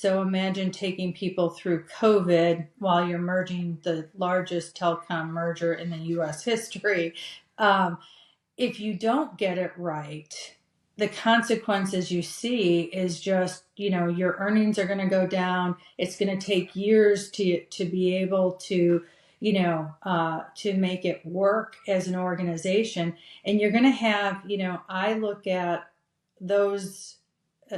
So imagine taking people through COVID while you're merging the largest telecom merger in the US history. If you don't get it right, the consequences you see is just, your earnings are going to go down. It's going to take years to be able to, to make it work as an organization. And you're going to have, I look at those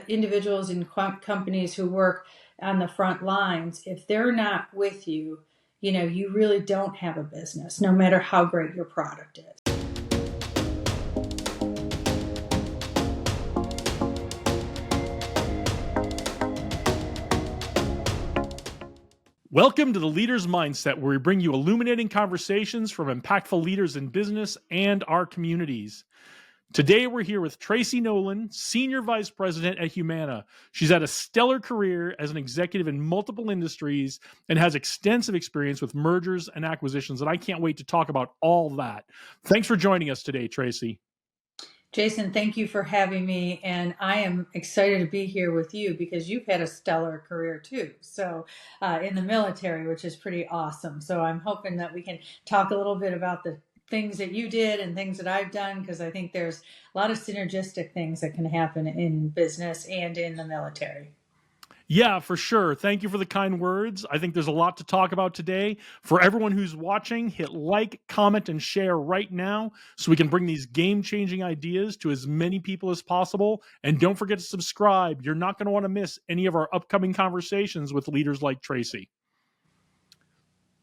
individuals in companies who work on the front lines. If they're not with you, you really don't have a business, no matter how great your product is. Welcome to the Leader's Mindset, where we bring you illuminating conversations from impactful leaders in business and our communities. Today, we're here with Tracy Nolan, Senior Vice President at Humana. She's had a stellar career as an executive in multiple industries and has extensive experience with mergers and acquisitions, and I can't wait to talk about all that. Thanks for joining us today, Tracy. Jason, thank you for having me, and I am excited to be here with you because you've had a stellar career too. So in the military, which is pretty awesome. So I'm hoping that we can talk a little bit about the things that you did and things that I've done, because I think there's a lot of synergistic things that can happen in business and in the military. Yeah, for sure. Thank you for the kind words. I think there's a lot to talk about today. For everyone who's watching, hit like, comment, and share right now so we can bring these game-changing ideas to as many people as possible. And don't forget to subscribe. You're not going to want to miss any of our upcoming conversations with leaders like Tracy.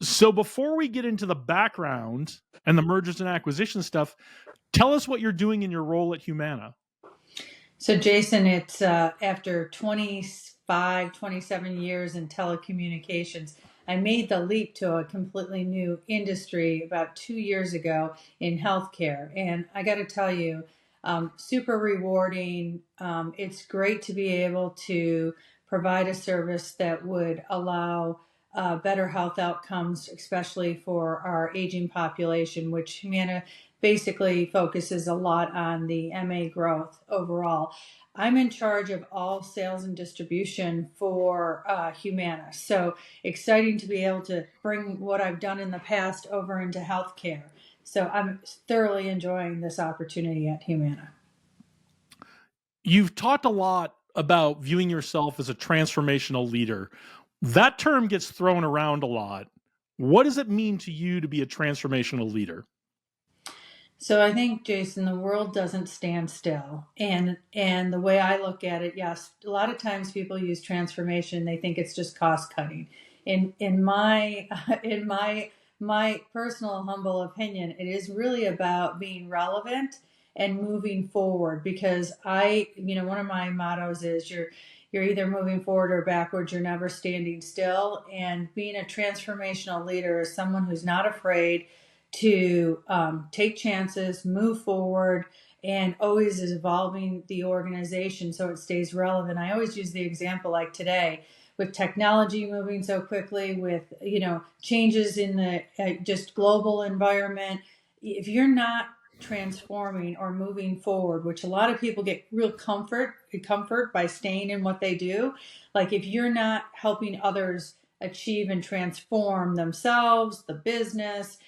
So before we get into the background and the mergers and acquisition stuff, tell us what you're doing in your role at Humana. So Jason, it's after 27 years in telecommunications, I made the leap to a completely new industry about 2 years ago in healthcare. And I got to tell you, super rewarding. It's great to be able to provide a service that would allow better health outcomes, especially for our aging population, which Humana basically focuses a lot on the MA growth overall. I'm in charge of all sales and distribution for Humana. So exciting to be able to bring what I've done in the past over into healthcare. So I'm thoroughly enjoying this opportunity at Humana. You've talked a lot about viewing yourself as a transformational leader. That term gets thrown around a lot. What does it mean to you to be a transformational leader? So I think, Jason, the world doesn't stand still. And the way I look at it, yes, a lot of times people use transformation, they think it's just cost cutting. In my in my personal humble opinion, it is really about being relevant and moving forward, because one of my mottos is you're either moving forward or backwards, you're never standing still. And being a transformational leader is someone who's not afraid to take chances, move forward, and always is evolving the organization so it stays relevant. I always use the example like today, with technology moving so quickly, with changes in the just global environment. If you're not transforming or moving forward, which a lot of people get real comfort by staying in what they do, like if you're not helping others achieve and transform themselves, the business,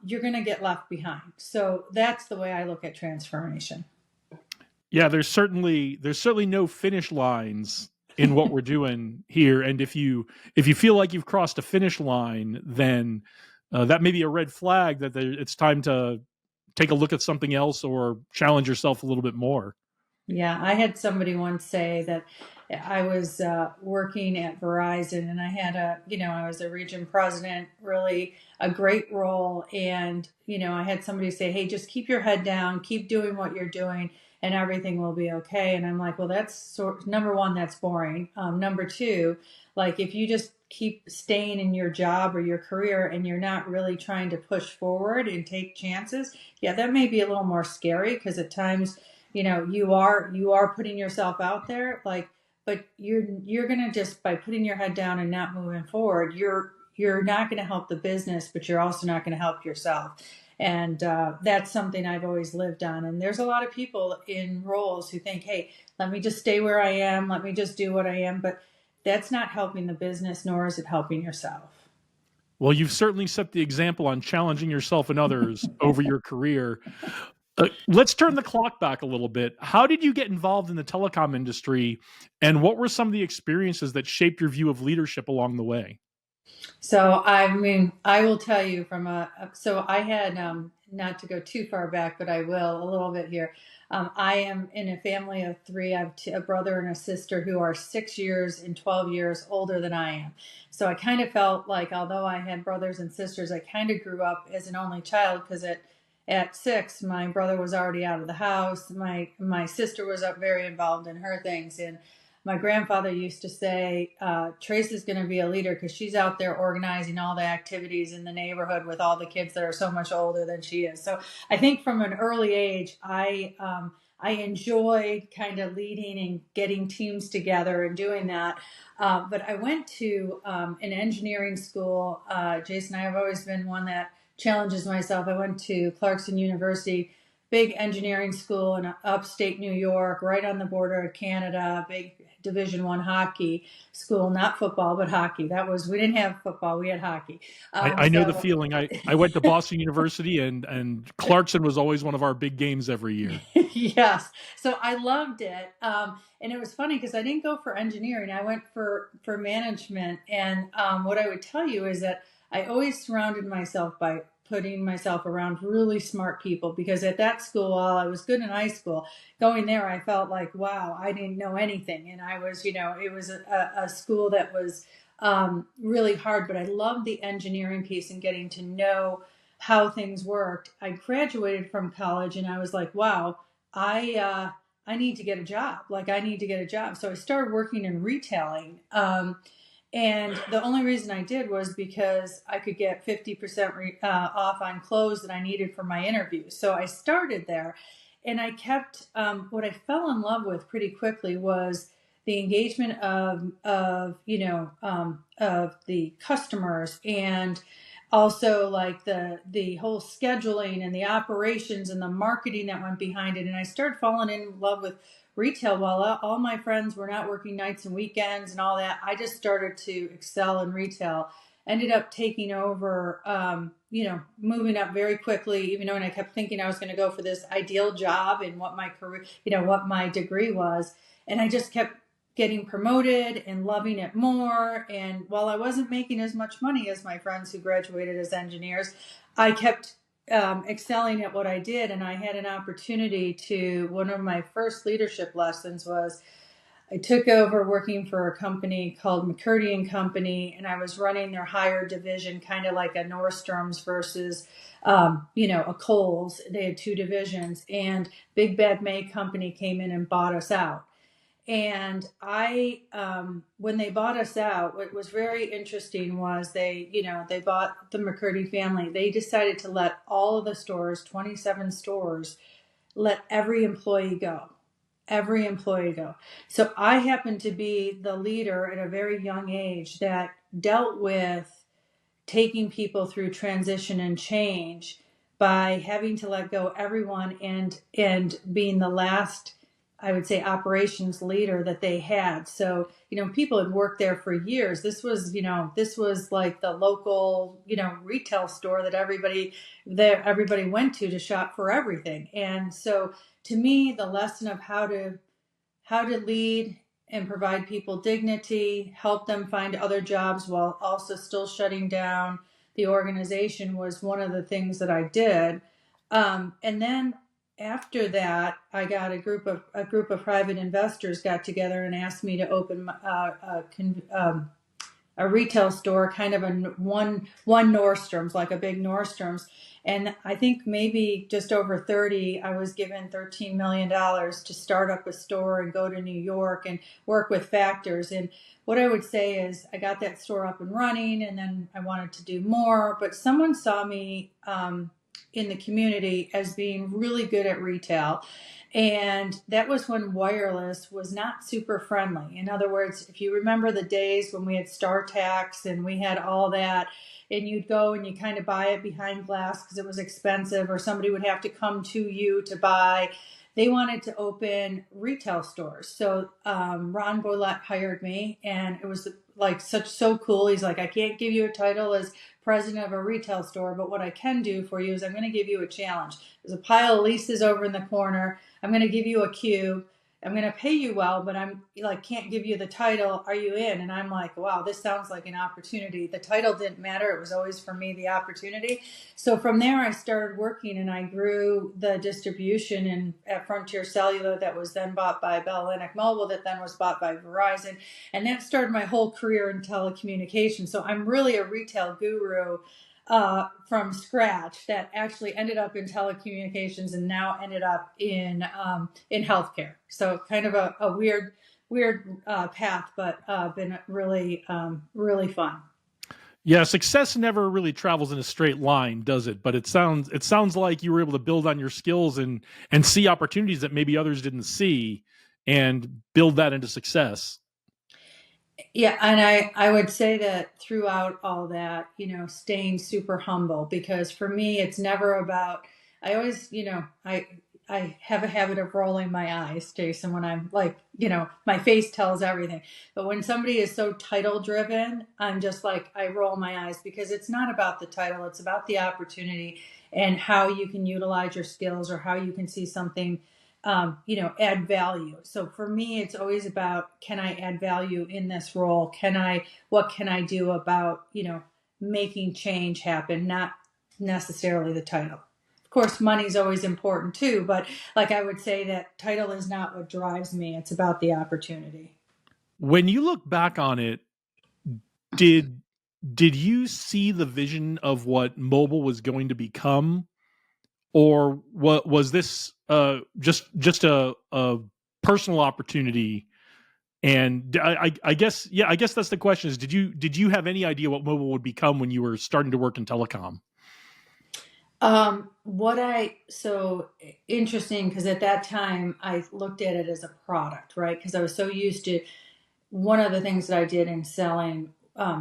you're going to get left behind. So that's the way I look at transformation. Yeah, there's certainly no finish lines in what we're doing here. And if you feel like you've crossed a finish line, then that may be a red flag that it's time to take a look at something else or challenge yourself a little bit more. Yeah, I had somebody once say that I was working at Verizon, and I was a region president, really a great role. And, I had somebody say, hey, just keep your head down, keep doing what you're doing, and everything will be okay. And I'm like, well, that's number one, that's boring. Number two, like if you just keep staying in your job or your career and you're not really trying to push forward and take chances, yeah, that may be a little more scary, because at times, you are putting yourself out there, but you're gonna, just by putting your head down and not moving forward, you're not going to help the business, but you're also not going to help yourself. And that's something I've always lived on. And there's a lot of people in roles who think, hey, let me just stay where I am, let me just do what I am. But that's not helping the business, nor is it helping yourself. Well, you've certainly set the example on challenging yourself and others over your career. Let's turn the clock back a little bit. How did you get involved in the telecom industry, and what were some of the experiences that shaped your view of leadership along the way? So, I mean, I will tell you so I had, not to go too far back, but I will a little bit here. I am in a family of three. I have a brother and a sister who are 6 years and 12 years older than I am. So I kind of felt like, although I had brothers and sisters, I kind of grew up as an only child because at 6, my brother was already out of the house. My sister was up very involved in her things, and my grandfather used to say, Tracy's going to be a leader because she's out there organizing all the activities in the neighborhood with all the kids that are so much older than she is. So I think from an early age, I enjoyed kind of leading and getting teams together and doing that. But I went to an engineering school. Jason, I have always been one that challenges myself. I went to Clarkson University, big engineering school in upstate New York, right on the border of Canada, big Division I hockey school, not football, but hockey. We didn't have football, we had hockey. I know the feeling. I went to Boston University, and Clarkson was always one of our big games every year. Yes. So I loved it. And it was funny because I didn't go for engineering. I went for management. And what I would tell you is that I always surrounded myself by putting myself around really smart people, because at that school, while I was good in high school, going there, I felt like, wow, I didn't know anything. And I was, it was a school that was really hard, but I loved the engineering piece and getting to know how things worked. I graduated from college and I was like, wow, I need to get a job. Like, I need to get a job. So I started working in retailing. And the only reason I did was because I could get 50% off on clothes that I needed for my interview. So I started there, and I kept, what I fell in love with pretty quickly was the engagement of the customers, and also like the whole scheduling and the operations and the marketing that went behind it. And I started falling in love with retail. While all my friends were not working nights and weekends and all that, I just started to excel in retail. Ended up taking over, moving up very quickly, even though, and I kept thinking I was going to go for this ideal job and what my career, what my degree was. And I just kept getting promoted and loving it more. And while I wasn't making as much money as my friends who graduated as engineers, I kept excelling at what I did. And I had an opportunity one of my first leadership lessons was I took over working for a company called McCurdy and Company, and I was running their higher division, kind of like a Nordstrom's versus, a Kohl's. They had two divisions, and Big Bad May Company came in and bought us out. And when they bought us out, what was very interesting was they bought the McCurdy family. They decided to let all of the stores, 27 stores, let every employee go. Every employee go. So I happened to be the leader at a very young age that dealt with taking people through transition and change by having to let go everyone and being the last, I would say, operations leader that they had. So, people had worked there for years. This was like the local, retail store that everybody went to shop for everything. And so to me, the lesson of how to lead and provide people dignity, help them find other jobs while also still shutting down the organization was one of the things that I did. And then after that, I got a group of private investors got together and asked me to open a retail store, kind of one Nordstrom's, like a big Nordstrom's. And I think maybe just over 30, I was given $13 million to start up a store and go to New York and work with factors. And what I would say is I got that store up and running, and then I wanted to do more. But someone saw me in the community as being really good at retail. And that was when wireless was not super friendly. In other words, if you remember the days when we had StarTax and we had all that, and you'd go and you kind of buy it behind glass because it was expensive, or somebody would have to come to you to buy. they wanted to open retail stores. So Ron Bourlette hired me, and it was like so cool. He's like, I can't give you a title as president of a retail store, but what I can do for you is I'm going to give you a challenge. There's a pile of leases over in the corner. I'm going to give you a cube. I'm going to pay you well, but I'm like, can't give you the title. Are you in? And I'm like, wow, this sounds like an opportunity. The title didn't matter. It was always for me, the opportunity. So from there, I started working, and I grew the distribution at Frontier Cellular, that was then bought by Bell Atlantic Mobile, that then was bought by Verizon. And that started my whole career in telecommunications. So I'm really a retail guru from scratch that actually ended up in telecommunications and now ended up in healthcare. So kind of a weird path, but been really really fun. Yeah, success never really travels in a straight line, does it? But it sounds like you were able to build on your skills and see opportunities that maybe others didn't see, and build that into success. Yeah, and I would say that throughout all that, staying super humble, because for me, it's never about, I always, I have a habit of rolling my eyes, Jason, when I'm like, my face tells everything. But when somebody is so title driven, I'm just like, I roll my eyes, because it's not about the title, it's about the opportunity and how you can utilize your skills, or how you can see something add value. So for me, it's always about, can I add value in this role? What can I do about, making change happen? Not necessarily the title. Of course, money's always important too, but like I would say that title is not what drives me. It's about the opportunity. When you look back on it, did you see the vision of what mobile was going to become, or what was this just a personal opportunity? And I guess, yeah, I guess that's the question: is did you have any idea what mobile would become when you were starting to work in telecom? So interesting, because at that time I looked at it as a product, right? Because I was so used to, one of the things that I did in selling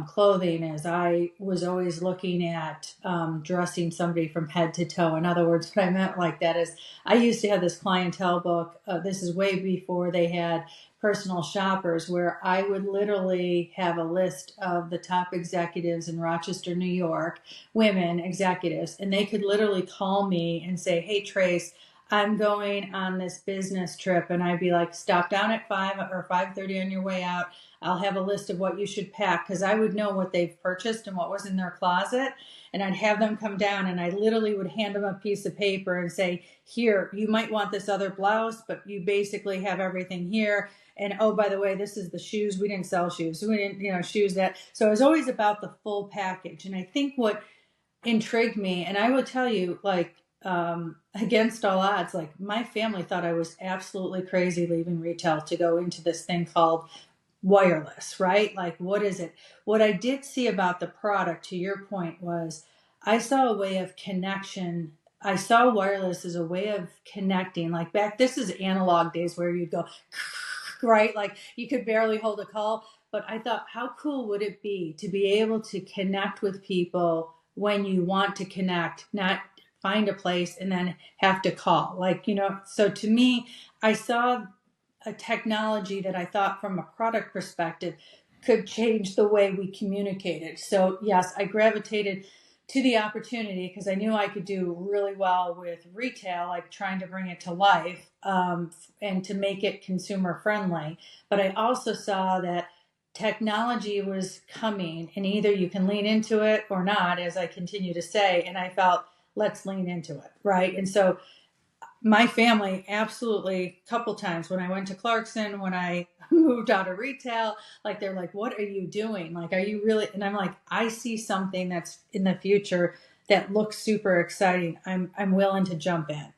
clothing is I was always looking at dressing somebody from head to toe. In other words, what I meant like that is, I used to have this clientele book. This is way before they had personal shoppers, where I would literally have a list of the top executives in Rochester, New York, women executives, and they could literally call me and say, "Hey, Trace, I'm going on this business trip," and I'd be like, "Stop down at 5 or 5:30 on your way out. I'll have a list of what you should pack," because I would know what they've purchased and what was in their closet. And I'd have them come down, and I literally would hand them a piece of paper and say, "Here, you might want this other blouse, but you basically have everything here. And oh, by the way, this is the shoes. We didn't sell shoes. We didn't, shoes that." So it was always about the full package. And I think what intrigued me, and I will tell you, like, against all odds, like, my family thought I was absolutely crazy leaving retail to go into this thing called wireless, right? Like, what is it? What I did see about the product, to your point, was I saw a way of connection. I saw wireless as a way of connecting. Like, this is analog days where you'd go, right? Like, you could barely hold a call. But I thought, how cool would it be to be able to connect with people when you want to connect, not find a place and then have to call? Like, so to me, I saw a technology that I thought, from a product perspective, could change the way we communicated. So yes, I gravitated to the opportunity because I knew I could do really well with retail, like trying to bring it to life, and to make it consumer friendly. But I also saw that technology was coming, and either you can lean into it or not, as I continue to say. And I felt, let's lean into it, right? And so my family, absolutely, a couple times when I went to Clarkson, when I moved out of retail, like, they're like, "What are you doing? Like, are you really?" And I'm like, "I see something that's in the future that looks super exciting. I'm willing to jump in."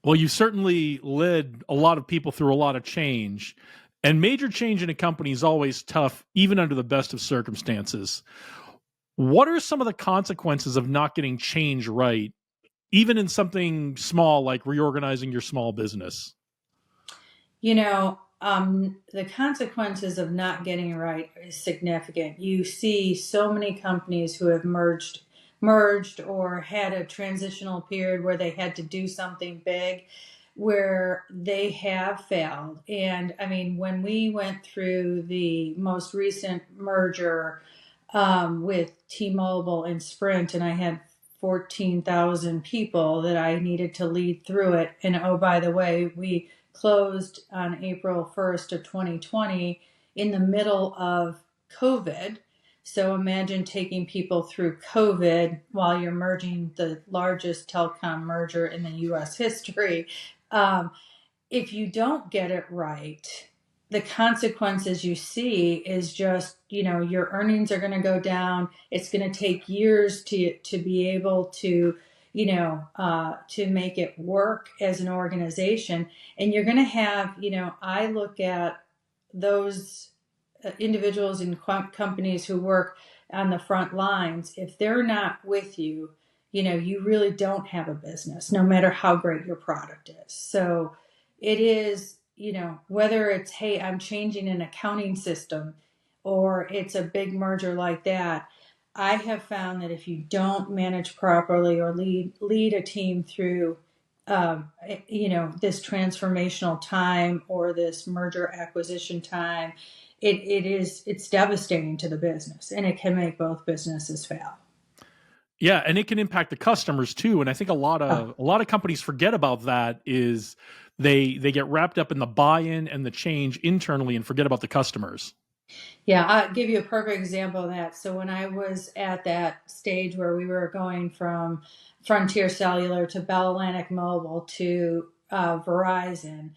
Well, you certainly led a lot of people through a lot of change, and major change in a company is always tough, even under the best of circumstances. What are some of the consequences of not getting change right, even in something small like reorganizing your small business? The consequences of not getting right is significant. You see so many companies who have merged merged or had a transitional period where they had to do something big, where they have failed. And I mean, when we went through the most recent merger with T-Mobile and Sprint, and I had 14,000 people that I needed to lead through it. And oh, by the way, we closed on April 1st of 2020 in the middle of COVID. So imagine taking people through COVID while you're merging the largest telecom merger in the US history. Um, if you don't get it right, the consequences you see is just, your earnings are going to go down. It's going to take years to be able to, to make it work as an organization. And you're going to have, I look at those individuals in companies who work on the front lines. If they're not with you, you really don't have a business, no matter how great your product is. So it is, whether it's, hey, I'm changing an accounting system, or it's a big merger like that. I have found that if you don't manage properly or lead a team through this transformational time or this merger acquisition time, it's devastating to the business, and it can make both businesses fail. Yeah, and it can impact the customers too. And I think a lot of companies forget about that. Is they get wrapped up in the buy-in and the change internally and forget about the customers. Yeah, I'll give you a perfect example of that. So when I was at that stage where we were going from Frontier Cellular to Bell Atlantic Mobile to Verizon,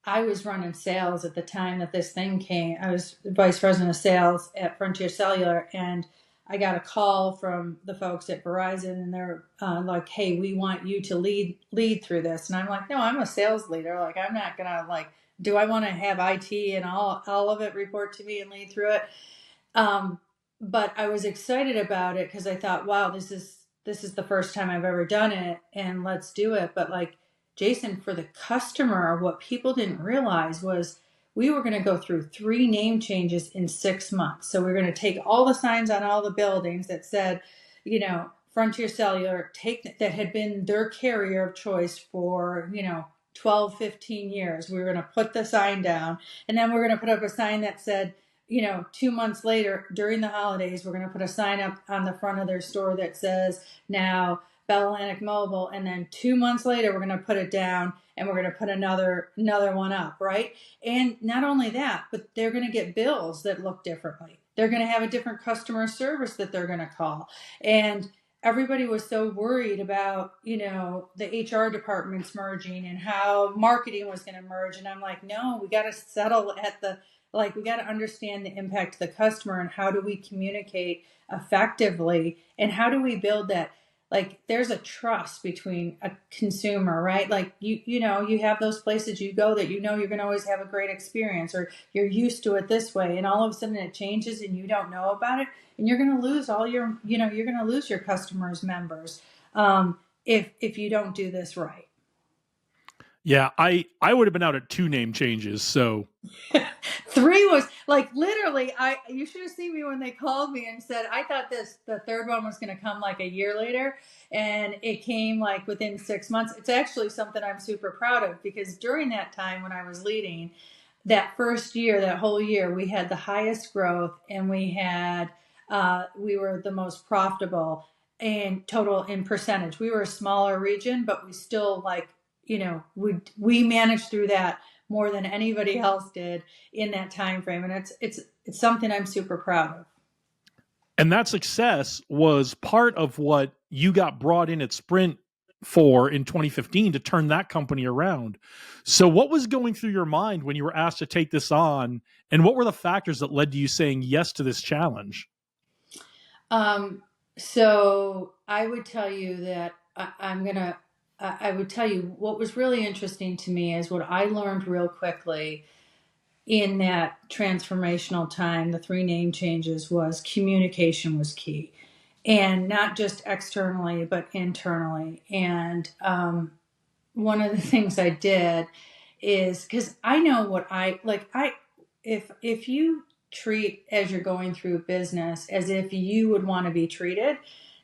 I was running sales at the time that this thing came. I was vice president of sales at Frontier Cellular, and I got a call from the folks at Verizon, and they're like, "Hey, we want you to lead through this." And I'm like, "No, I'm a sales leader. Like, I'm not gonna do I want to have IT and all of it report to me and lead through it?" Um, but I was excited about it because I thought, wow, this is the first time I've ever done it, and let's do it. But like Jason, for the customer, what people didn't realize was we were going to go through 3 name changes in 6 months. So we're going to take all the signs on all the buildings that said, Frontier Cellular, that had been their carrier of choice for, 12, 15 years. We were going to put the sign down, and then we're going to put up a sign that said, 2 months later during the holidays, we're going to put a sign up on the front of their store that says now Bell Atlantic Mobile. And then 2 months later, we're going to put it down and we're going to put another one up. Right. And not only that, but they're going to get bills that look differently. They're going to have a different customer service that they're going to call. And everybody was so worried about, the HR departments merging and how marketing was going to merge. And I'm like, no, we got to settle at we got to understand the impact to the customer, and how do we communicate effectively, and how do we build that? There's a trust between a consumer, right? You have those places you go that you're going to always have a great experience, or you're used to it this way, and all of a sudden it changes and you don't know about it, and you're going to lose you're going to lose your customers, members, if you don't do this right. Yeah, I would have been out at 2 name changes. So 3 was literally, you should have seen me when they called me and said, I thought the third one was going to come a year later, and it came within 6 months. It's actually something I'm super proud of, because during that time when I was leading that first year, that whole year, we had the highest growth, and we were the most profitable in total, in percentage. We were a smaller region, but we still we managed through that more than anybody else did in that time frame, and it's something I'm super proud of. And that success was part of what you got brought in at Sprint for in 2015 to turn that company around. So what was going through your mind when you were asked to take this on, and what were the factors that led to you saying yes to this challenge? So I would tell you that I would tell you what was really interesting to me is what I learned real quickly in that transformational time, the 3 name changes, was communication was key, and not just externally, but internally. And one of the things I did is, because I know what if you treat, as you're going through business, as if you would want to be treated,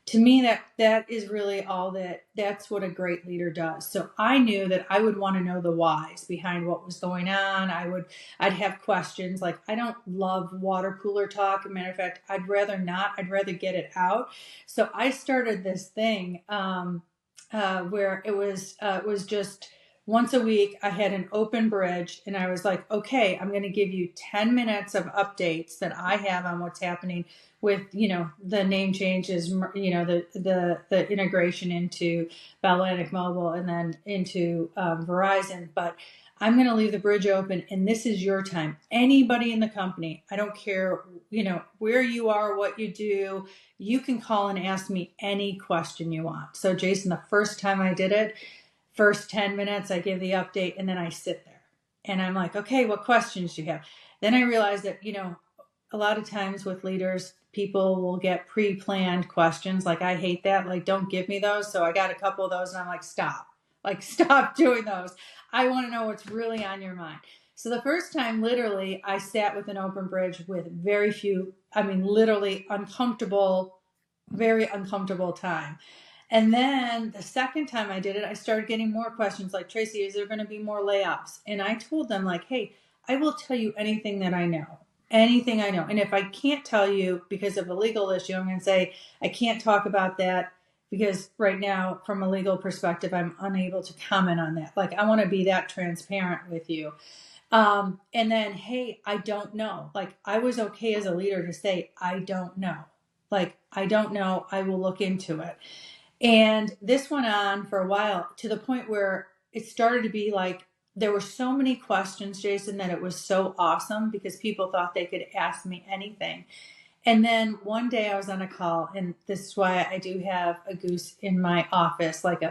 to me, that is really all that's what a great leader does. So I knew that I would want to know the whys behind what was going on. I'd have questions. Like, I don't love water cooler talk. As a matter of fact, I'd rather not. I'd rather get it out. So I started this thing where it was just once a week. I had an open bridge, and I was like, okay, I'm going to give you 10 minutes of updates that I have on what's happening with, the name changes, the integration into Atlantic Mobile and then into Verizon. But I'm going to leave the bridge open, and this is your time. Anybody in the company, I don't care, where you are, what you do, you can call and ask me any question you want. So Jason, the first time I did it, first 10 minutes, I give the update, and then I sit there and I'm like, okay, what questions do you have? Then I realized that, a lot of times with leaders, people will get pre-planned questions. Like, I hate that. Like, don't give me those. So I got a couple of those, and I'm like, stop. Like, stop doing those. I want to know what's really on your mind. So the first time, literally, I sat with an open bridge with very few, literally uncomfortable, very uncomfortable time. And then the second time I did it, I started getting more questions like, Tracy, is there going to be more layoffs? And I told them, like, hey, I will tell you anything that I know, anything I know. And if I can't tell you because of a legal issue, I'm going to say, I can't talk about that because right now, from a legal perspective, I'm unable to comment on that. Like, I want to be that transparent with you. And then, hey, I don't know. Like, I was okay as a leader to say, I don't know. Like, I don't know. I will look into it. And this went on for a while to the point where it started to be like there were so many questions, Jason, that it was so awesome because people thought they could ask me anything. And then one day I was on a call, and this is why I do have a goose in my office, like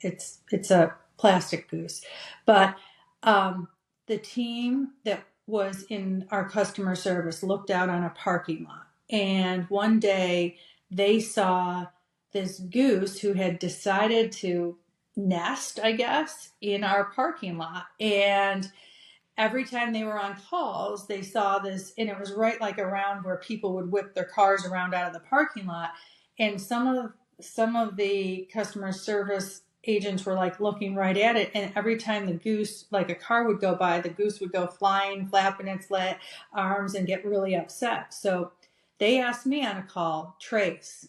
it's a plastic goose. But the team that was in our customer service looked out on a parking lot, and one day they saw this goose who had decided to nest, I guess, in our parking lot. And every time they were on calls, they saw this, and it was right like around where people would whip their cars around out of the parking lot. And some of the customer service agents were like looking right at it, and every time the goose, like a car would go by, the goose would go flying, flapping its arms, and get really upset. So they asked me on a call, Trace,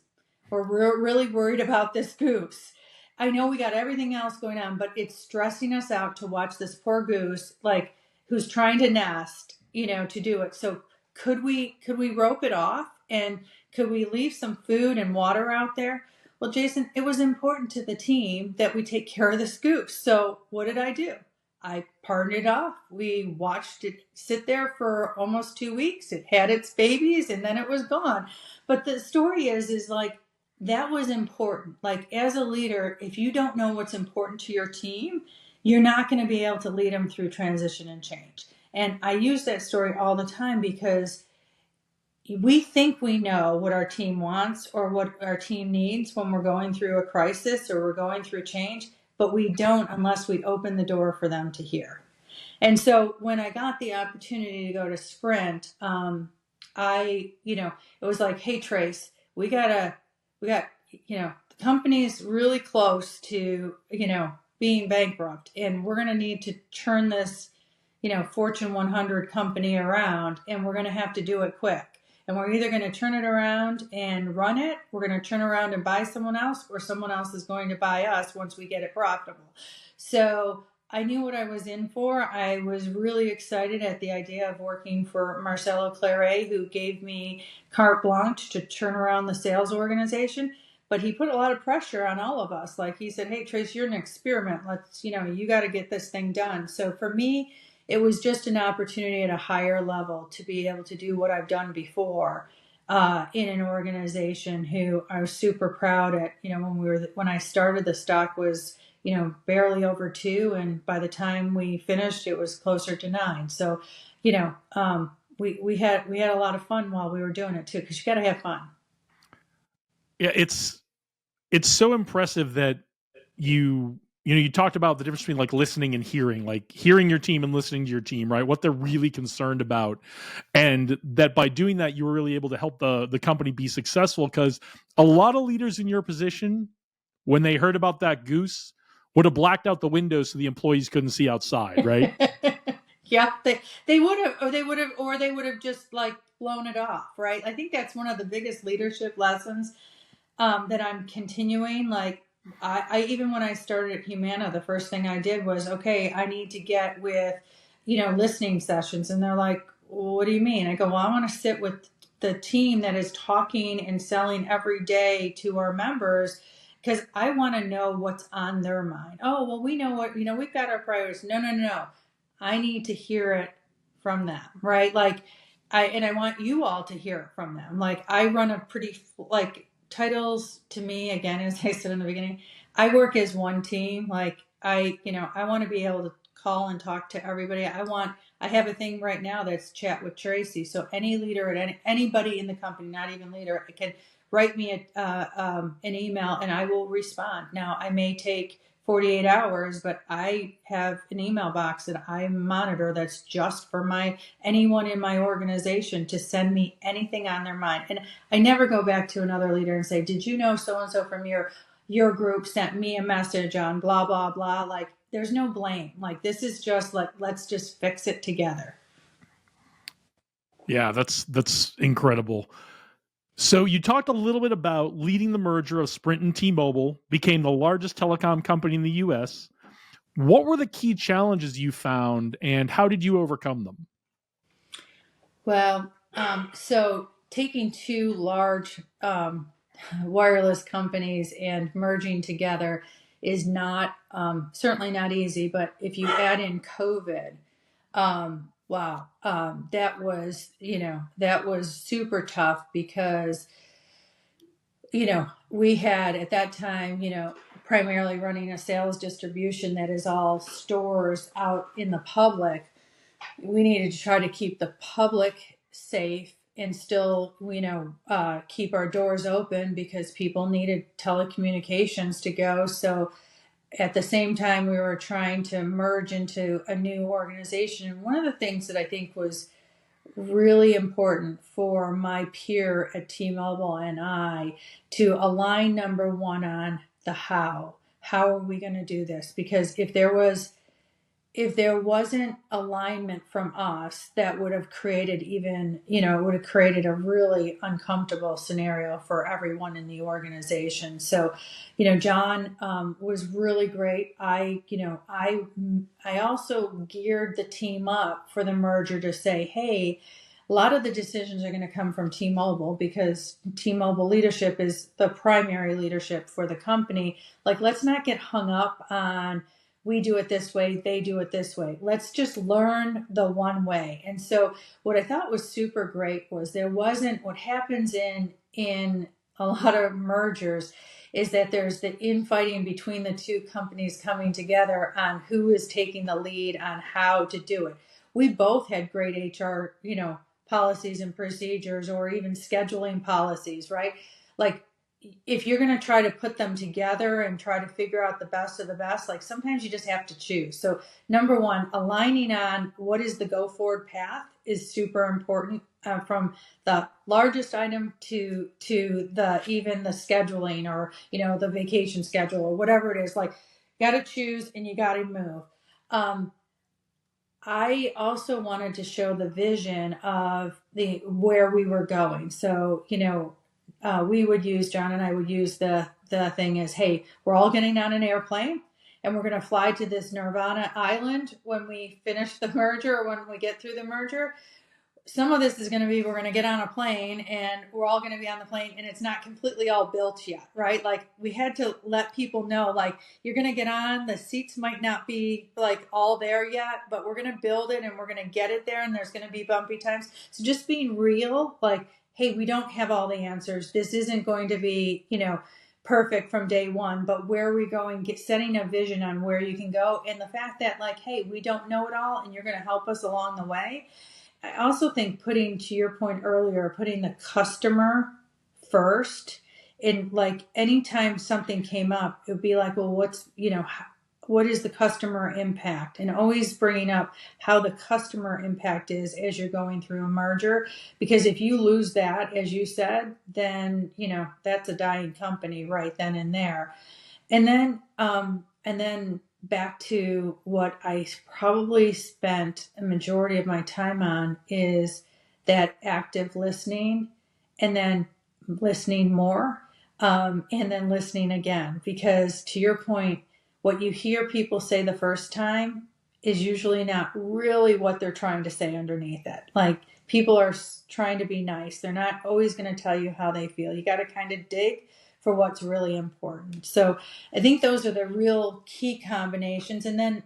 we're really worried about this goose. I know we got everything else going on, but it's stressing us out to watch this poor goose, like, who's trying to nest, to do it. So could we rope it off, and could we leave some food and water out there? Well, Jason, it was important to the team that we take care of this goose. So what did I do? I pardoned it off. We watched it sit there for almost 2 weeks. It had its babies, and then it was gone. But the story is like, that was important. Like, as a leader, if you don't know what's important to your team, you're not going to be able to lead them through transition and change. And I use that story all the time because we think we know what our team wants or what our team needs when we're going through a crisis or we're going through change, but we don't unless we open the door for them to hear. And so when I got the opportunity to go to Sprint, it was like, hey, Trace, we got, the company's really close to, being bankrupt, and we're going to need to turn this, Fortune 100 company around, and we're going to have to do it quick. And we're either going to turn it around and run it, we're going to turn around and buy someone else, or someone else is going to buy us once we get it profitable. So I knew what I was in for. I was really excited at the idea of working for Marcelo Claret, who gave me carte blanche to turn around the sales organization. But he put a lot of pressure on all of us. Like, he said, hey, Trace, you're an experiment. Let's, you got to get this thing done. So for me, it was just an opportunity at a higher level to be able to do what I've done before in an organization who I was super proud at. When I started, the stock was, barely over 2, and by the time we finished, it was closer to 9. So, we had a lot of fun while we were doing it too, because you got to have fun. Yeah, it's so impressive that you you talked about the difference between like listening and hearing, like hearing your team and listening to your team, right? What they're really concerned about. And that by doing that, you were really able to help the company be successful, because a lot of leaders in your position, when they heard about that goose, would have blacked out the windows so the employees couldn't see outside, right? Yeah, they would have, or they would have just like blown it off, right? I think that's one of the biggest leadership lessons that I'm continuing. Like, I even when I started at Humana, the first thing I did was, okay, I need to get with, listening sessions. And they're like, well, what do you mean? I go, well, I want to sit with the team that is talking and selling every day to our members, because I want to know what's on their mind. Oh, well, we know what, we've got our priorities. No, no, no, no. I need to hear it from them, right? Like, I want you all to hear it from them. Like, I run a pretty, like, titles to me, again, as I said in the beginning, I work as one team. Like, I want to be able to call and talk to everybody. I have a thing right now that's chat with Tracy. So any leader at anybody in the company, not even leader, can write me an email and I will respond. Now, I may take 48 hours, but I have an email box that I monitor that's just for anyone in my organization to send me anything on their mind. And I never go back to another leader and say, did you know so-and-so from your group sent me a message on blah, blah, blah. Like, there's no blame. Like, this is just like, let's just fix it together. Yeah, that's incredible. So you talked a little bit about leading the merger of Sprint and T-Mobile, became the largest telecom company in the US. What were the key challenges you found, and how did you overcome them? Well, so taking two large wireless companies and merging together is not certainly not easy. But if you add in COVID, wow, that was super tough because we had at that time primarily running a sales distribution that is all stores out in the public. We needed to try to keep the public safe and still, keep our doors open because people needed telecommunications to go. So at the same time, we were trying to merge into a new organization. And one of the things that I think was really important for my peer at T-Mobile and I to align, number one, on the how. How are we going to do this? Because if there wasn't alignment from us, that would have created a really uncomfortable scenario for everyone in the organization. So, John was really great. I also geared the team up for the merger to say, hey, a lot of the decisions are going to come from T-Mobile because T-Mobile leadership is the primary leadership for the company. Like, let's not get hung up on we do it this way, they do it this way. Let's just learn the one way. And so what I thought was super great was there wasn't what happens in a lot of mergers is that there's the infighting between the two companies coming together on who is taking the lead on how to do it. We both had great HR, policies and procedures or even scheduling policies, right? Like, if you're going to try to put them together and try to figure out the best of the best, like sometimes you just have to choose. So number one, aligning on what is the go forward path is super important, from the largest item to even the scheduling or, the vacation schedule or whatever it is. Like, got to choose and you got to move. I also wanted to show the vision of where we were going. So, we would use, John and I would use the thing as, hey, we're all getting on an airplane and we're going to fly to this Nirvana island when we finish the merger or when we get through the merger. Some of this is going to be, we're going to get on a plane and we're all going to be on the plane and it's not completely all built yet, right? Like, we had to let people know, like, you're going to get on, the seats might not be like all there yet, but we're going to build it and we're going to get it there and there's going to be bumpy times. So just being real, like, hey, we don't have all the answers. This isn't going to be, perfect from day one, but where are we going? Setting a vision on where you can go. And the fact that, like, hey, we don't know it all and you're going to help us along the way. I also think, putting, to your point earlier, putting the customer first. And like, anytime something came up, it would be like, well, what's, what is the customer impact, and always bringing up how the customer impact is as you're going through a merger. Because if you lose that, as you said, then, that's a dying company right then and there. And then back to what I probably spent a majority of my time on is that active listening, and then listening more, and then listening again. Because to your point, what you hear people say the first time is usually not really what they're trying to say underneath it. Like, people are trying to be nice. They're not always going to tell you how they feel. You got to kind of dig for what's really important. So I think those are the real key combinations. And then,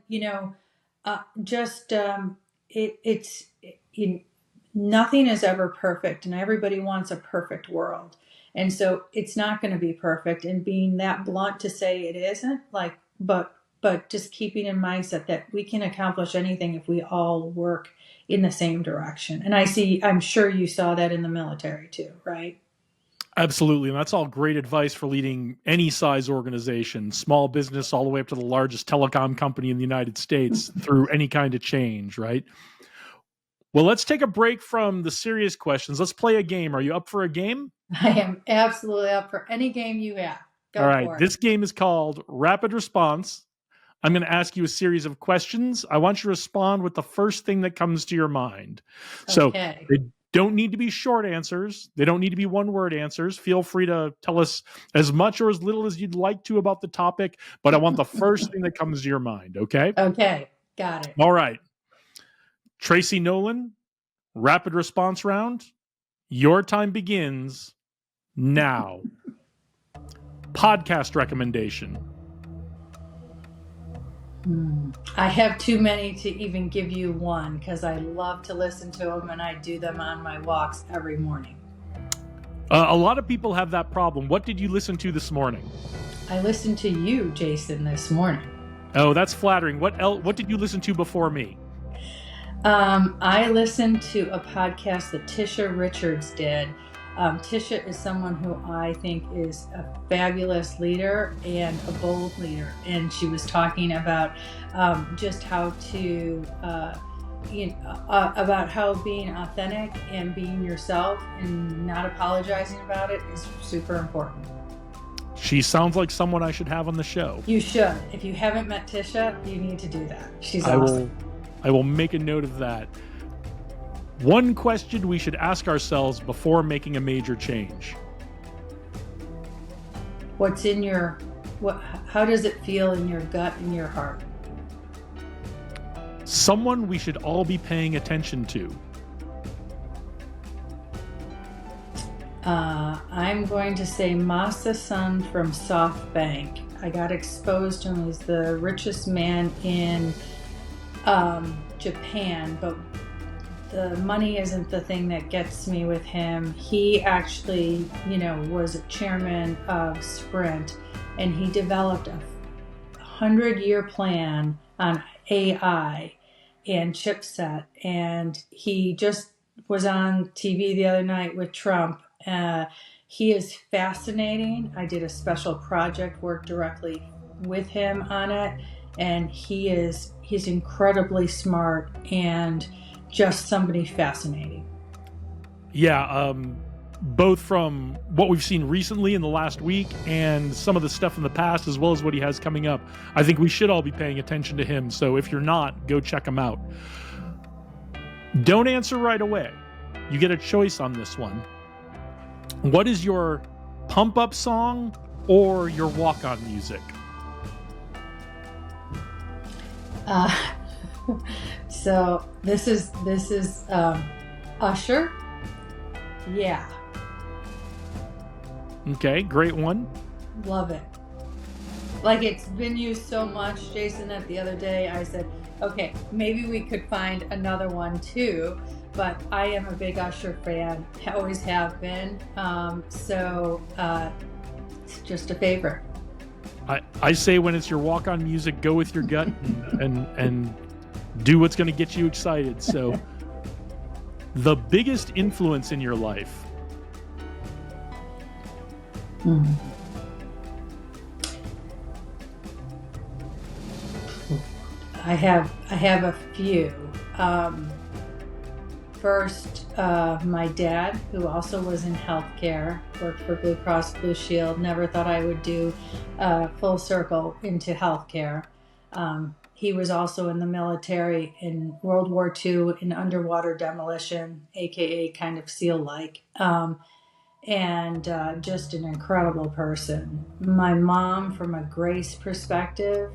nothing is ever perfect, and everybody wants a perfect world. And so it's not going to be perfect, and being that blunt to say it isn't, but just keeping in mindset that we can accomplish anything if we all work in the same direction. And I'm sure you saw that in the military too, right? Absolutely. And that's all great advice for leading any size organization, small business, all the way up to the largest telecom company in the United States, through any kind of change, right? Well, let's take a break from the serious questions. Let's play a game. Are you up for a game? I am absolutely up for any game you have. Go all right. for it. This game is called Rapid Response. I'm going to ask you a series of questions. I want you to respond with the first thing that comes to your mind. Okay. So they don't need to be short answers. They don't need to be one-word answers. Feel free to tell us as much or as little as you'd like to about the topic, but I want the first thing that comes to your mind, okay? Okay, got it. All right. Tracy Nolan, rapid response round. Your time begins now. Podcast recommendation. I have too many to even give you one, because I love to listen to them, and I do them on my walks every morning. A lot of people have that problem. What did you listen to this morning? I listened to you, Jason, this morning. Oh, that's flattering. What did you listen to before me? I listened to a podcast that Tisha Richards did. Tisha is someone who I think is a fabulous leader and a bold leader. And she was talking about just how to, about how being authentic and being yourself and not apologizing about it is super important. She sounds like someone I should have on the show. You should. If you haven't met Tisha, you need to do that. She's awesome. I will make a note of that. One question we should ask ourselves before making a major change. How does it feel in your gut and your heart? Someone we should all be paying attention to. I'm going to say Masa Son from SoftBank. I got exposed to him. He's the richest man in Japan, but the money isn't the thing that gets me with him. He actually, was a chairman of Sprint, and he developed a 100-year plan on AI and chipset. And he just was on TV the other night with Trump. He is fascinating. I did a special project work directly with him on it, and he's incredibly smart and just somebody fascinating. Yeah, both from what we've seen recently in the last week and some of the stuff in the past, as well as what he has coming up. I think we should all be paying attention to him. So if you're not, go check him out. Don't answer right away. You get a choice on this one. What is your pump up song or your walk on music? So this is Usher. Yeah. Okay, great one. Love it. Like, it's been used so much, Jason, that the other day I said, okay, maybe we could find another one too. But I am a big Usher fan. I always have been. So it's just a favorite. I say when it's your walk-on music, go with your gut and do what's going to get you excited. So the biggest influence in your life. I have a few. First, my dad, who also was in healthcare, worked for Blue Cross Blue Shield, never thought I would do full circle into healthcare. He was also in the military in World War II in underwater demolition, aka kind of SEAL-like, and just an incredible person. My mom, from a grace perspective,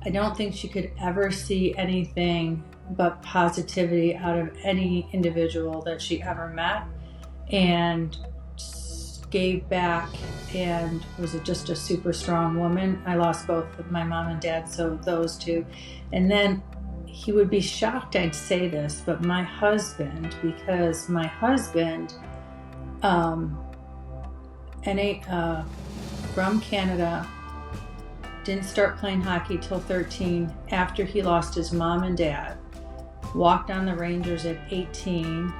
I don't think she could ever see anything but positivity out of any individual that she ever met, and gave back, and was just a super strong woman. I lost both my mom and dad, so those two. And then he would be shocked I'd say this, but my husband, because my husband, from Canada, didn't start playing hockey till 13 after he lost his mom and dad, walked on the Rangers at 18,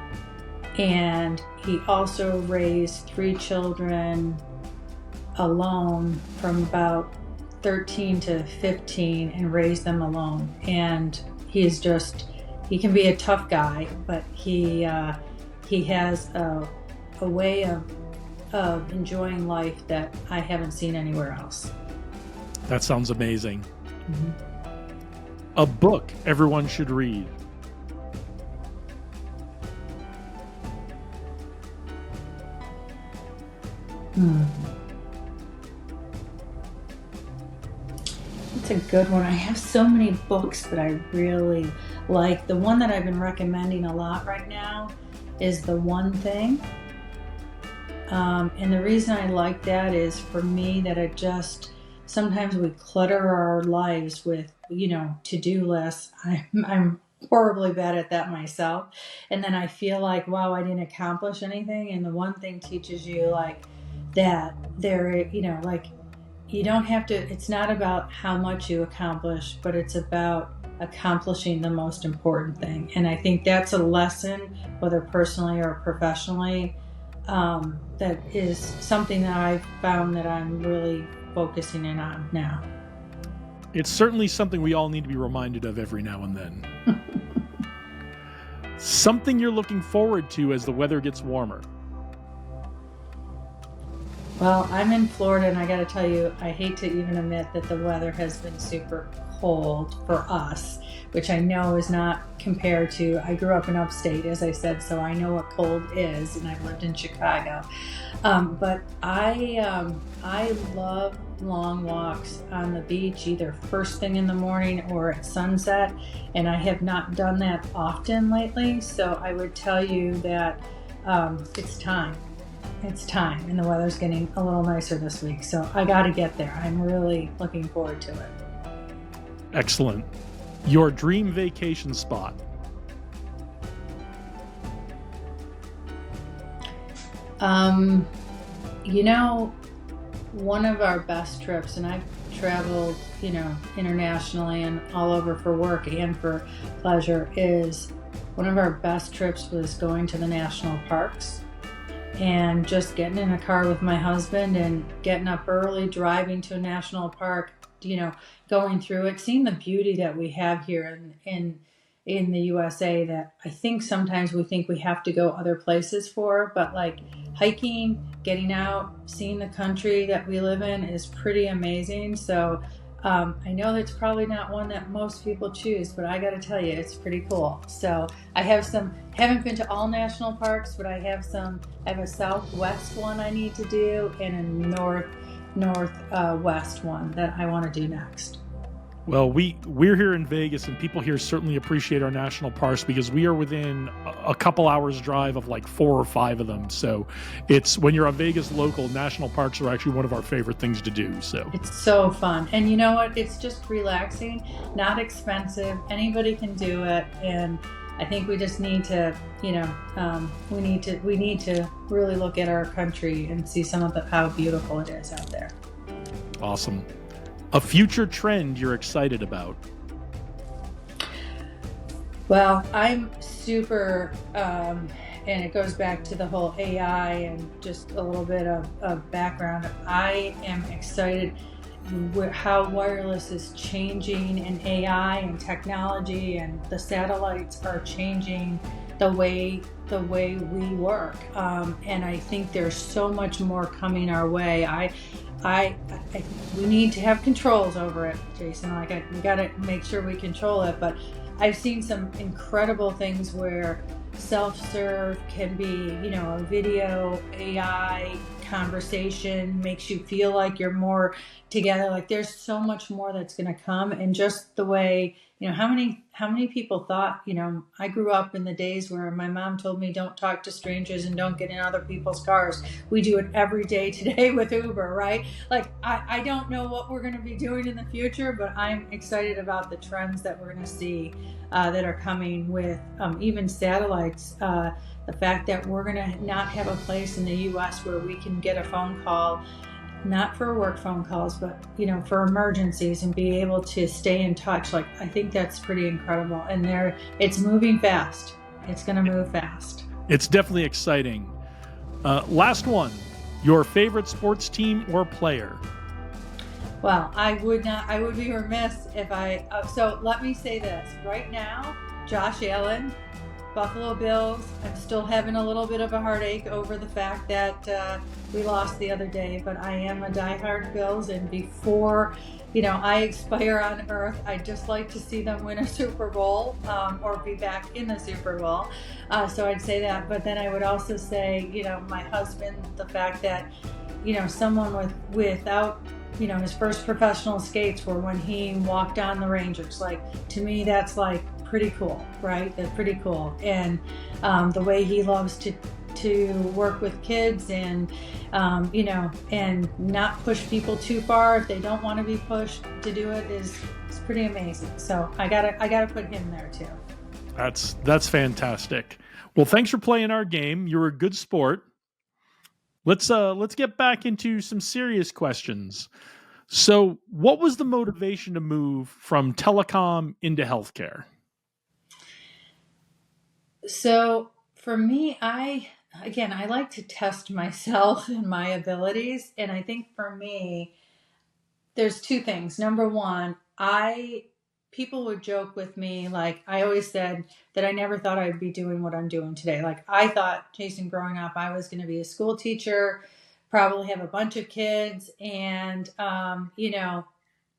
and he also raised 3 children alone from about 13 to 15 and raised them alone. And he can be a tough guy, but he has a way of enjoying life that I haven't seen anywhere else. That sounds amazing. Mm-hmm. A book everyone should read. It's a good one. I have so many books that I really like. The one that I've been recommending a lot right now is The One Thing. And the reason I like that is, for me, that it just, sometimes we clutter our lives with, to-do lists. I'm horribly bad at that myself. And then I feel like, wow, I didn't accomplish anything. And The One Thing teaches you that there, you don't have to, it's not about how much you accomplish, but it's about accomplishing the most important thing. And I think that's a lesson, whether personally or professionally, that is something that I've found that I'm really focusing in on now. It's certainly something we all need to be reminded of every now and then. Something you're looking forward to as the weather gets warmer. Well, I'm in Florida, and I got to tell you, I hate to even admit that the weather has been super cold for us, which I know is not compared to, I grew up in upstate, as I said, so I know what cold is, and I've lived in Chicago. But I love long walks on the beach, either first thing in the morning or at sunset, and I have not done that often lately, so I would tell you that it's time. It's time, and the weather's getting a little nicer this week, so I got to get there. I'm really looking forward to it. Excellent. Your dream vacation spot? One of our best trips, and I've traveled, internationally and all over for work and for pleasure, is one of our best trips was going to the national parks. And just getting in a car with my husband and getting up early, driving to a national park, going through it, seeing the beauty that we have here in the USA, that I think sometimes we think we have to go other places for, but like hiking, getting out, seeing the country that we live in is pretty amazing. So I know that's probably not one that most people choose, but I got to tell you, it's pretty cool. So I have haven't been to all national parks, but I have a southwest one I need to do, and a northwest one that I want to do next. Well, we're here in Vegas, and people here certainly appreciate our national parks because we are within a couple hours drive of like 4 or 5 of them. So it's, when you're a Vegas local, national parks are actually one of our favorite things to do. So it's so fun. And you know what? It's just relaxing, not expensive. Anybody can do it. And I think we just need to, we need to really look at our country and see some of how beautiful it is out there. Awesome. A future trend you're excited about? Well, I'm super, and it goes back to the whole AI and just a little bit of background. I am excited. how wireless is changing, and AI and technology and the satellites are changing the way we work. And I think there's so much more coming our way. I we need to have controls over it, Jason. We got to make sure we control it. But I've seen some incredible things where self-serve can be, a video AI conversation makes you feel like you're more together. Like there's so much more that's going to come. And just the way, how many people thought, I grew up in the days where my mom told me don't talk to strangers and don't get in other people's cars. We do it every day today with Uber, right? Like I don't know what we're going to be doing in the future, but I'm excited about the trends that we're going to see that are coming with even satellites. The fact that we're going to not have a place in the U.S. where we can get a phone call, not for work phone calls, but for emergencies, and be able to stay in touch. Like I think that's pretty incredible. And it's moving fast. It's going to move fast. It's definitely exciting. Last one, your favorite sports team or player? Well, I would be remiss if so let me say this. Right now, Josh Allen, Buffalo Bills. I'm still having a little bit of a heartache over the fact that we lost the other day, but I am a diehard Bills, and before I expire on earth, I'd just like to see them win a Super Bowl or be back in the Super Bowl. So I'd say that, but then I would also say, my husband, the fact that someone without his first professional skates were when he walked on the Rangers. Like, to me, that's like pretty cool, right? That's pretty cool. And the way he loves to work with kids and and not push people too far if they don't want to be pushed to do it is pretty amazing. So I gotta put him there too. That's fantastic. Well, thanks for playing our game. You're a good sport. Let's get back into some serious questions. So, what was the motivation to move from telecom into healthcare? So for me, I like to test myself and my abilities, and I think for me, there's two things. Number one, people would joke with me, like I always said that I never thought I'd be doing what I'm doing today. Like I thought, Jason, growing up, I was going to be a school teacher, probably have a bunch of kids, and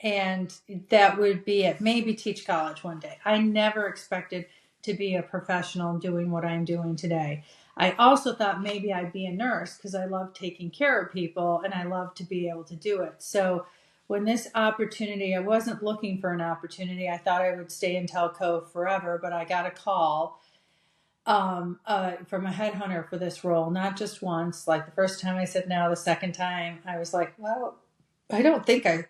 and that would be it. Maybe teach college one day. I never expected to be a professional doing what I'm doing today. I also thought maybe I'd be a nurse because I love taking care of people and I love to be able to do it. So when this opportunity, I wasn't looking for an opportunity. I thought I would stay in telco forever, but I got a call from a headhunter for this role, not just once. Like the first time I said no, the second time I was like, well, I don't think I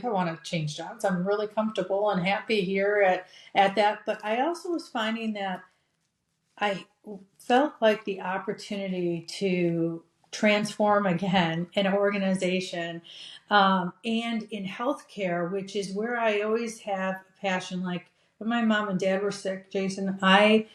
want to change jobs. I'm really comfortable and happy here at that. But I also was finding that I felt like the opportunity to transform again an organization and in healthcare, which is where I always have a passion. Like when my mom and dad were sick, Jason, I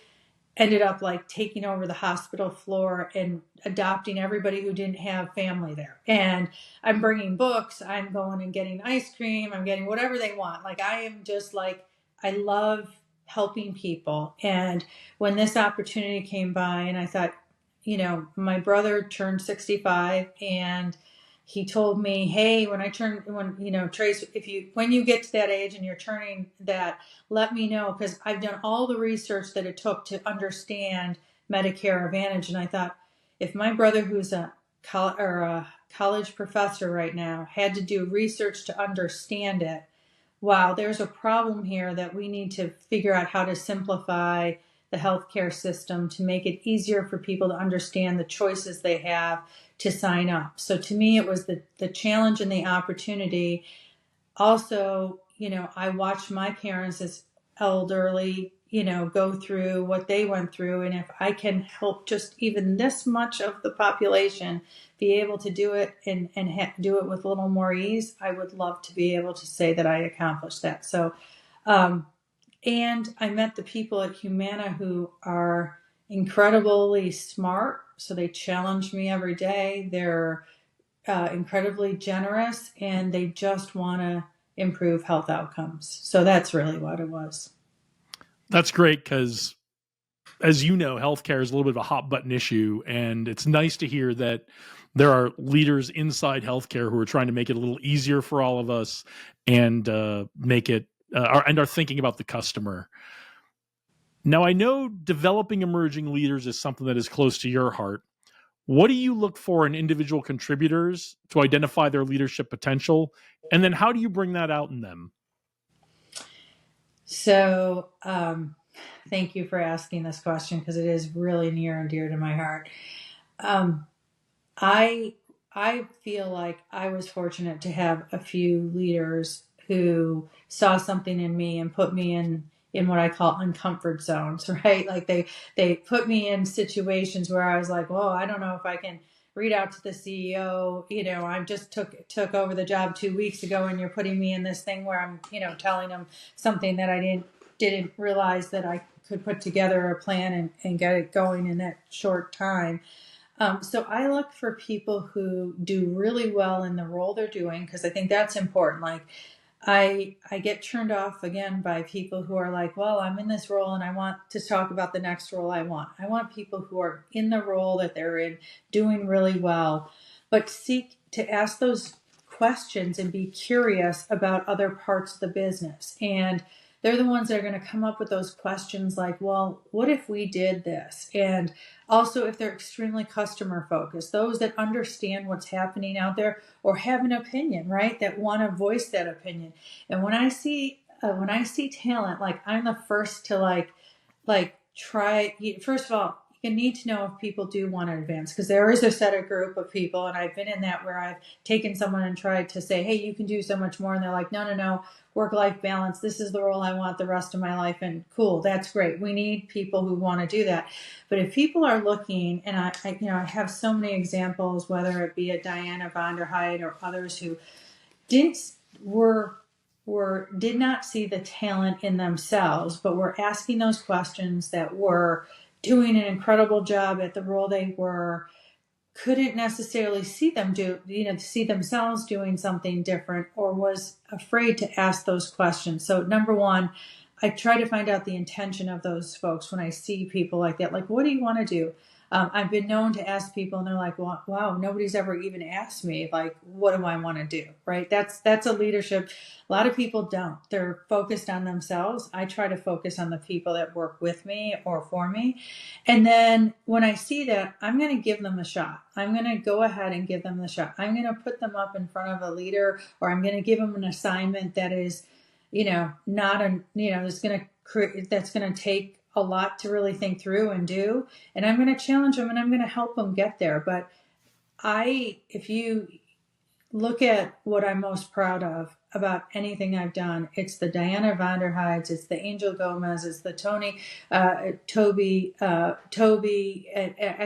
ended up like taking over the hospital floor and adopting everybody who didn't have family there. And I'm bringing books, I'm going and getting ice cream, I'm getting whatever they want. Like I am just like, I love helping people. And when this opportunity came by, and I thought, my brother turned 65 and he told me, hey, Trace, when you get to that age and you're turning that, let me know, because I've done all the research that it took to understand Medicare Advantage. And I thought, if my brother, who's a college professor right now, had to do research to understand it, wow, there's a problem here that we need to figure out how to simplify the healthcare system to make it easier for people to understand the choices they have to sign up. So to me, it was the challenge and the opportunity. Also, I watched my parents as elderly, go through what they went through. And if I can help just even this much of the population be able to do it and do it with a little more ease, I would love to be able to say that I accomplished that. So, and I met the people at Humana who are incredibly smart. So they challenge me every day. They're incredibly generous, and they just want to improve health outcomes. So that's really what it was. That's great because, as you know, healthcare is a little bit of a hot button issue, and it's nice to hear that there are leaders inside healthcare who are trying to make it a little easier for all of us and make it and are thinking about the customer. Now, I know developing emerging leaders is something that is close to your heart. What do you look for in individual contributors to identify their leadership potential? And then how do you bring that out in them? So, thank you for asking this question because it is really near and dear to my heart. Um, I I feel like I was fortunate to have a few leaders who saw something in me and put me in what I call uncomfort zones, right? Like they put me in situations where I was like, "Whoa, I don't know if I can read out to the CEO. I just took over the job 2 weeks ago, and you're putting me in this thing where I'm, telling them something that I didn't realize that I could put together a plan and get it going in that short time." So I look for people who do really well in the role they're doing because I think that's important. Like I get turned off again by people who are like, well, I'm in this role and I want to talk about the next role I want. I want people who are in the role that they're in, doing really well, but seek to ask those questions and be curious about other parts of the business. And they're the ones that are going to come up with those questions like, well, what if we did this? And also, if they're extremely customer focused, those that understand what's happening out there or have an opinion, right? That want to voice that opinion. And when I see talent, like I'm the first to like try. First of all, you need to know if people do want to advance because there is a set of group of people, and I've been in that where I've taken someone and tried to say, hey, you can do so much more, and they're like, no, no, no, work-life balance. This is the role I want the rest of my life, and cool, that's great. We need people who want to do that. But if people are looking, and I have so many examples, whether it be a Diana von der Heide or others who didn't were did not see the talent in themselves, but were asking those questions, that were doing an incredible job at the role they were, couldn't necessarily see themselves doing something different, or was afraid to ask those questions. So number one, I try to find out the intention of those folks when I see people like that. Like, what do you want to do? I've been known to ask people, and they're like, well, "Wow, nobody's ever even asked me. Like, what do I want to do?" Right? That's a leadership. A lot of people don't. They're focused on themselves. I try to focus on the people that work with me or for me, and then when I see that, I'm going to give them a shot. I'm going to go ahead and give them the shot. I'm going to put them up in front of a leader, or I'm going to give them an assignment that is, not a, that's going to take a lot to really think through and do. And I'm going to challenge them and I'm going to help them get there. But if you look at what I'm most proud of about anything I've done, it's the Diana von der Heides, it's the Angel Gomez, it's the Toby. I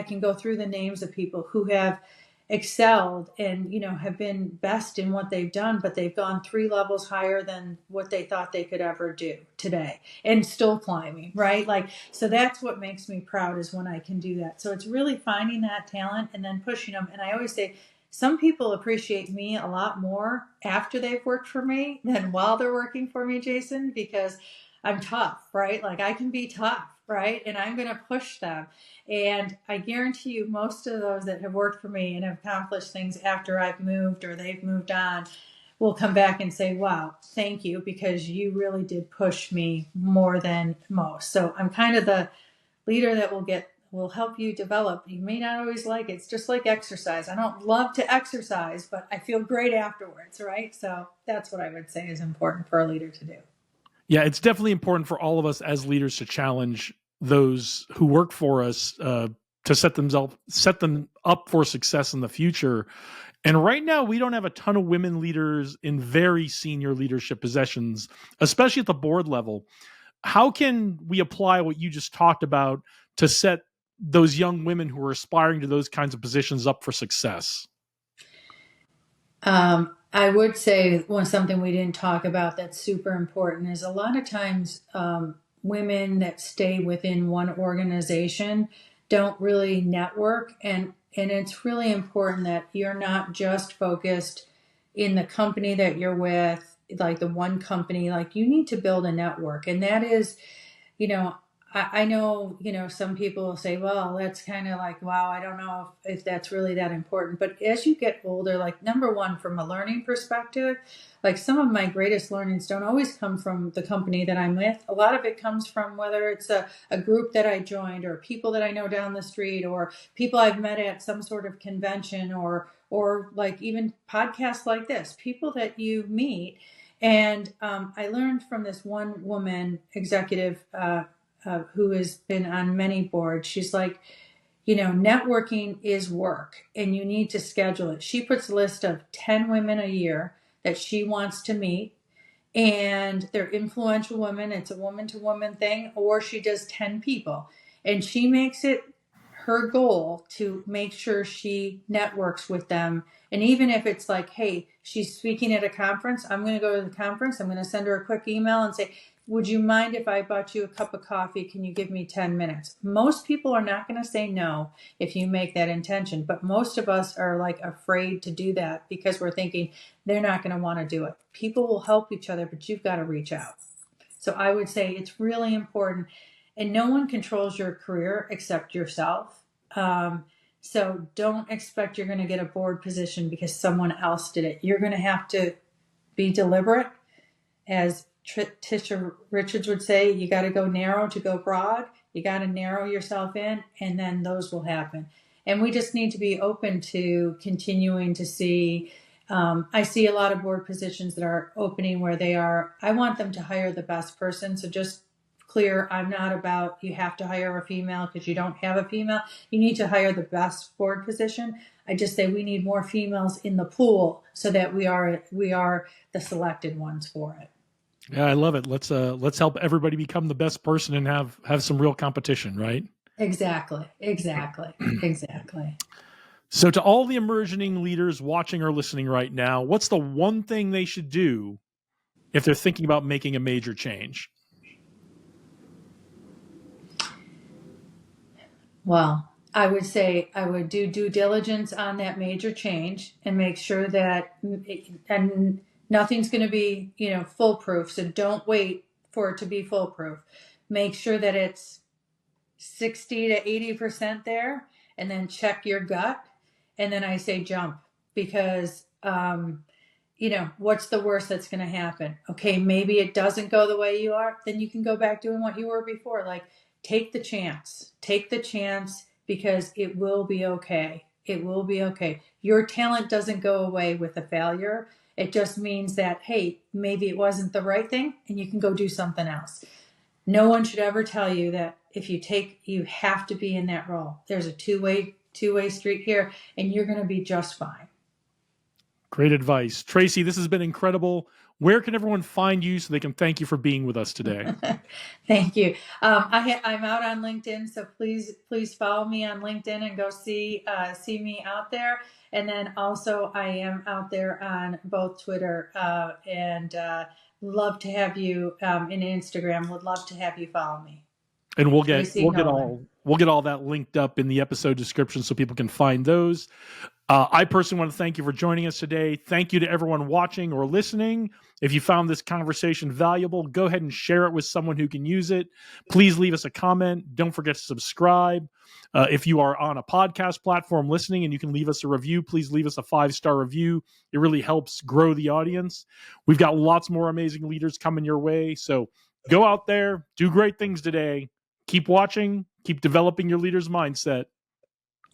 can go through the names of people who have excelled and have been best in what they've done, but they've gone 3 levels higher than what they thought they could ever do today, and still climbing, right? Like, so that's what makes me proud, is when I can do that. So it's really finding that talent and then pushing them. And I always say, some people appreciate me a lot more after they've worked for me than while they're working for me, Jason, because I'm tough, right? Like, I can be tough, right? And I'm going to push them. And I guarantee you, most of those that have worked for me and have accomplished things after I've moved or they've moved on will come back and say, wow, thank you, because you really did push me more than most. So I'm kind of the leader that will help you develop. You may not always like it. It's just like exercise. I don't love to exercise, but I feel great afterwards, right? So that's what I would say is important for a leader to do. Yeah, it's definitely important for all of us as leaders to challenge those who work for us to set them up for success in the future. And right now, we don't have a ton of women leaders in very senior leadership positions, especially at the board level. How can we apply what you just talked about to set those young women who are aspiring to those kinds of positions up for success? I would say something we didn't talk about that's super important is, a lot of times women that stay within one organization, don't really network. And it's really important that you're not just focused in the company that you're with, like the one company. Like, you need to build a network. And that is, you know, I know, some people will say, well, that's kind of like, wow, I don't know if that's really that important. But as you get older, like, number one, from a learning perspective, like, some of my greatest learnings don't always come from the company that I'm with. A lot of it comes from whether it's a group that I joined, or people that I know down the street, or people I've met at some sort of convention, or like even podcasts like this, people that you meet. And I learned from this one woman executive who has been on many boards. She's like, networking is work and you need to schedule it. She puts a list of 10 women a year that she wants to meet, and they're influential women. It's a woman to woman thing, or she does 10 people, and she makes it her goal to make sure she networks with them. And even if it's like, hey, she's speaking at a conference, I'm going to go to the conference, I'm going to send her a quick email and say, would you mind if I bought you a cup of coffee? Can you give me 10 minutes? Most people are not going to say no if you make that intention, but most of us are like afraid to do that because we're thinking they're not going to want to do it. People will help each other, but you've got to reach out. So I would say it's really important, and no one controls your career except yourself. So don't expect you're going to get a board position because someone else did it. You're going to have to be deliberate. As Tisha Richards would say, you got to go narrow to go broad. You got to narrow yourself in, and then those will happen. And we just need to be open to continuing to see. I see a lot of board positions that are opening where they are, I want them to hire the best person. So just clear, I'm not about you have to hire a female because you don't have a female. You need to hire the best board position. I just say we need more females in the pool so that we are the selected ones for it. Yeah, I love it. Let's help everybody become the best person and have some real competition, right? Exactly. So to all the emerging leaders watching or listening right now, what's the one thing they should do if they're thinking about making a major change? Well, I would say I would do due diligence on that major change and make sure that, and nothing's going to be, foolproof. So don't wait for it to be foolproof. Make sure that it's 60 to 80% there, and then check your gut. And then I say jump, because, what's the worst that's going to happen? Okay, maybe it doesn't go the way you are. Then you can go back doing what you were before. Like, take the chance, because it will be okay. It will be okay. Your talent doesn't go away with a failure. It just means that, hey, maybe it wasn't the right thing and you can go do something else. No one should ever tell you that if you have to be in that role. There's a two-way street here, and you're going to be just fine. Great advice. Tracy, this has been incredible. Where can everyone find you so they can thank you for being with us today? Thank you. I'm out on LinkedIn, so please follow me on LinkedIn and go see me out there. And then also I am out there on both Twitter and love to have you in Instagram. Would love to have you follow me. And we'll get all that linked up in the episode description so people can find those. I personally want to thank you for joining us today. Thank you to everyone watching or listening. If you found this conversation valuable, go ahead and share it with someone who can use it. Please leave us a comment. Don't forget to subscribe. If you are on a podcast platform listening and you can leave us a review, please leave us a 5-star review. It really helps grow the audience. We've got lots more amazing leaders coming your way. So go out there, do great things today. Keep watching, keep developing your leader's mindset.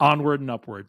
Onward and upward.